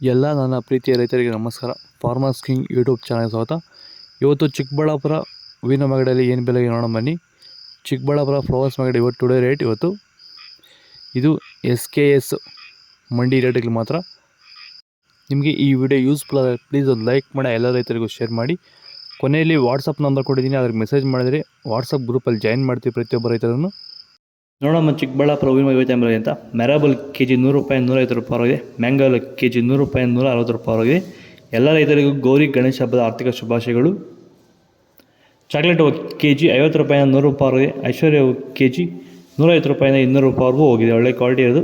ಎಲ್ಲ ನನ್ನ ಪ್ರೀತಿಯ ರೈತರಿಗೆ ನಮಸ್ಕಾರ. ಫಾರ್ಮರ್ಸ್ ಕಿಂಗ್ ಯೂಟ್ಯೂಬ್ ಚಾನಲ್ ಸ್ವಾಗತ. ಇವತ್ತು ಚಿಕ್ಕಬಳ್ಳಾಪುರ ಹೂವಿನ ಮಾಗಡಿಯಲ್ಲಿ ಏನು ಬೆಲೆಗೆ ನೋಡೋಣ ಬನ್ನಿ. ಚಿಕ್ಕಬಳ್ಳಾಪುರ ಫ್ಲವರ್ಸ್ ಮಾಗಡಿ ಇವತ್ತು ಟುಡೇ ರೇಟ್ ಇದು SKS ಮಂಡಿ ರೇಟ್ಗೆ ಮಾತ್ರ. ನಿಮಗೆ ಈ ವಿಡಿಯೋ ಯೂಸ್ಫುಲ್ ಆದರೆ ಪ್ಲೀಸ್ ಒಂದು ಲೈಕ್ ಮಾಡಿ, ಎಲ್ಲ ರೈತರಿಗೂ ಶೇರ್ ಮಾಡಿ. ಕೊನೆಯಲ್ಲಿ ವಾಟ್ಸಪ್ ನಂಬರ್ ಕೊಟ್ಟಿದ್ದೀನಿ, ಅದ್ರಿಗೆ ಮೆಸೇಜ್ ಮಾಡಿದರೆ ವಾಟ್ಸಪ್ ಗ್ರೂಪಲ್ಲಿ ಜಾಯಿನ್ ಮಾಡ್ತೀವಿ ಪ್ರತಿಯೊಬ್ಬ ರೈತರನ್ನು. ನೋಡಮ್ಮ ಚಿಕ್ಕಬಳ್ಳಾಪುರ ಹೂವಿನ ಮಾಗಡಿ ಅಂತ ಮ್ಯಾರಾಬಲ್ KG 100 ರೂಪಾಯಿ 150 ರೂಪಾಯಿ ಆಗಿದೆ. ಮ್ಯಾಂಗೋಲ್ KG 100 ರೂಪಾಯಿ 160 ರೂಪಾಯಿ ಆಗಿದೆ. ಎಲ್ಲ ರೈತರಿಗೂ ಗೌರಿ ಗಣೇಶ ಹಬ್ಬದ ಆರ್ಥಿಕ ಶುಭಾಶಯಗಳು. ಚಾಕ್ಲೇಟ್ KG 50 ರೂಪಾಯಿನ 100 ರೂಪಾಯಿ ಆಗಿದೆ. ಐಶ್ವರ್ಯ KG 150 ರೂಪಾಯಿನ 200 ರೂಪಾಯಿವರೆಗೂ ಹೋಗಿದೆ, ಒಳ್ಳೆ ಕ್ವಾಲಿಟಿ ಇರೋದು.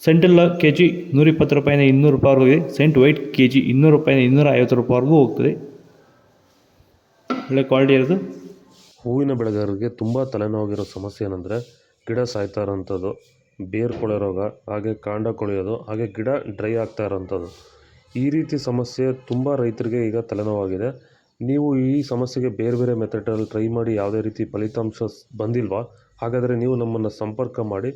ಸೆಂಟೆಲ್ಲ KG 120 ರೂಪಾಯಿನ 200 ರೂಪಾಯಿವರೆಗೂ ಹೋಗಿದೆ. ಸೆಂಟ್ ವೈಟ್ KG 200 ರೂಪಾಯಿನ 250 ರೂಪಾಯಿವರೆಗೂ ಹೋಗ್ತದೆ, ಒಳ್ಳೆ ಕ್ವಾಲಿಟಿ ಇರೋದು. ಹೂವಿನ ಬೆಳೆಗಾರರಿಗೆ ತುಂಬ ತಲೆನೋವಾಗಿರೋ ಸಮಸ್ಯೆ ಏನಂದರೆ ಗಿಡ ಸಾಯ್ತಾ ಇರೋಂಥದ್ದು, ಬೇರು ಕೊಳೆ ರೋಗ, ಹಾಗೆ ಕಾಂಡ ಕೊಳೆಯೋದು, ಹಾಗೆ ಗಿಡ ಡ್ರೈ ಆಗ್ತಾ ಇರೋಂಥದ್ದು. ಈ ರೀತಿ ಸಮಸ್ಯೆ ತುಂಬ ರೈತರಿಗೆ ಈಗ ತಲೆನೋವಾಗಿದೆ. ನೀವು ಈ ಸಮಸ್ಯೆಗೆ ಬೇರೆ ಬೇರೆ ಮೆಥಡಲ್ಲಿ ಟ್ರೈ ಮಾಡಿ ಯಾವುದೇ ರೀತಿ ಫಲಿತಾಂಶ ಬಂದಿಲ್ವಾ? ಹಾಗಾದರೆ ನೀವು ನಮ್ಮನ್ನು ಸಂಪರ್ಕ ಮಾಡಿ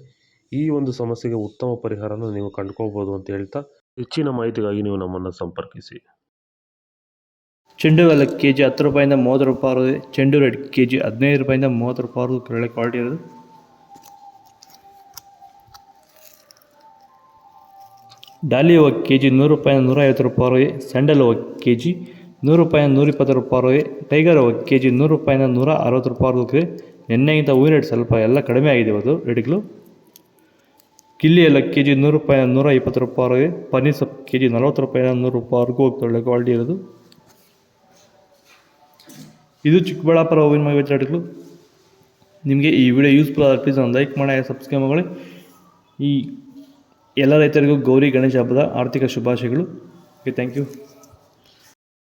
ಈ ಒಂದು ಸಮಸ್ಯೆಗೆ ಉತ್ತಮ ಪರಿಹಾರನ ನೀವು ಕಂಡುಕೋಬೋದು ಅಂತ ಹೇಳ್ತಾ, ಹೆಚ್ಚಿನ ಮಾಹಿತಿಗಾಗಿ ನೀವು ನಮ್ಮನ್ನು ಸಂಪರ್ಕಿಸಿ. ಚೆಂಡು ಹೂವೆಲ್ಲ KG 10 ರೂಪಾಯಿಂದ 30 ರೂಪಾಯಿ ಆಗಿದೆ. ಚೆಂಡು ರೆಡ್ KG 15 ರೂಪಾಯಿಂದ 30 ರೂಪಾಯಿ ಒಳ್ಳೆ ಕ್ವಾಲಿಟಿ ಇರೋದು. ಡಾಲಿ ಹೂವು KG 100 ರೂಪಾಯಿಂದ 150 ರೂಪಾಯಿ ಆಗಿದೆ. ಸ್ಯಾಂಡಲ್ ಹೂವು KG 100 ರೂಪಾಯಿಂದ 120 ರೂಪಾಯಿ ಆಗಿದೆ. ಟೈಗರ್ ಹೂವು KG 100 ರೂಪಾಯಿಂದ 160 ರೂಪಾಯಿ ಹೋಗಿದೆ. ನಿನ್ನೆಗಿಂತ ಹೂವಿನ ರೇಟ್ ಸ್ವಲ್ಪ ಎಲ್ಲ ಕಡಿಮೆ ಆಗಿದೆ ಇವತ್ತು ರೇಟ್ಗಳು. ಕಿಲ್ಲಿ ಎಲ್ಲ KG 100 ರೂಪಾಯಿಂದ 120 ರೂಪಾಯಿ ಆಗಿದೆ. ಪನ್ನೀರ್ ಸೊಪ್ಪು KG 40 ರೂಪಾಯಿಂದ 100 ರೂಪಾಯಿವರೆಗೂ ಹೋಗ್ತದೆ, ಒಳ್ಳೆ ಕ್ವಾಲಿಟಿ ಇರೋದು. ಇದು ಚಿಕ್ಕಬಳ್ಳಾಪುರ ಹೂವಿನ ಮಾಗಡಿ ರೇಟ್ಗಳು. ನಿಮಗೆ ಈ ವಿಡಿಯೋ ಯೂಸ್ಫುಲ್ ಆದರೆ ಪ್ಲೀಸ್ ಒಂದು ಲೈಕ್ ಮಾಡಿ, ಸಬ್ಸ್ಕ್ರೈಬ್ ಮಾಡಿ. ಈ ಎಲ್ಲ ರೈತರಿಗೂ ಗೌರಿ ಗಣೇಶ ಹಬ್ಬದ ಆರ್ಥಿಕ ಶುಭಾಶಯಗಳು. Okay, thank you.